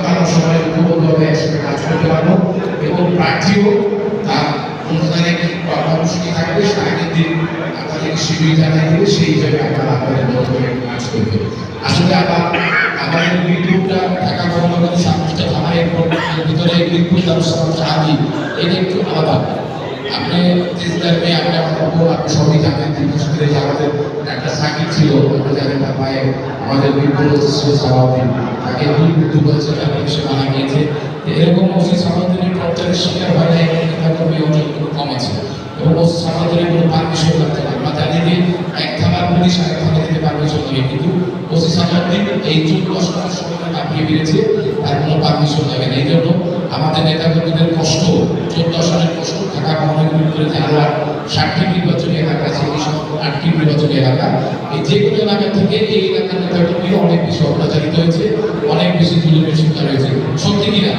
ভালো সময় উপভোগভাবে একসাথে কাজ করতে পারবো এবং প্রার্থীও তার অনুদানের কর্মসূচি থাকবে আগের দিন আপনাদের শিবির জানাই দেবে সেই হিসাবে আপনারা আপনাদের মতো করে কাজ করবে। আসলে আমাদের বিদ্যুৎটা ঢাকা মহানগরের সাতটা থানার ভিতরে বিদ্যুৎ ব্যবস্থা চাবি এটা একটু আলাদা। আপনি মেয়ে আপনি আপনি সবই জানেন বিশেষ করে যে আমাদের একটা সাকিব ছিল আমরা জানেন তার পায়ে আমাদের বিদ্যুৎ সালাউদ্দিন তাকে দুর্বৃত্ত করেছে তাকে সে মারা গিয়েছে। এরকম ওসি সালাউদ্দিনের টর্চারের শিকার হয় না এবং নেতাকর্মী অনেক কম আছে এবং ওসি সালাউদ্দিনের কোনো পারমিশন লাগতে পারে আমরা জানি যে এক থানার পুলিশ আরেক থানা থেকে পারমিশন লাগে কিন্তু ওসি সালাউদ্দিন এই 14 সালের সময় কাঁপিয়ে বেড়েছে তার কোনো পারমিশন লাগে না। এই জন্য আমাদের নেতাকর্মীদের কষ্ট 14 সালের কষ্ট ঢাকা মহানগরীর ভিতরে যে আরো 60টি নির্বাচনী এলাকা আছে এই সব 8টি নির্বাচনী এলাকা এই যে কোনো এলাকা থেকে এই এলাকার নেতাকর্মীরা অনেক বেশি অত্যাচারিত হয়েছে অনেক বেশি জুলুমের শিকার হয়েছে। সত্যি কিনা?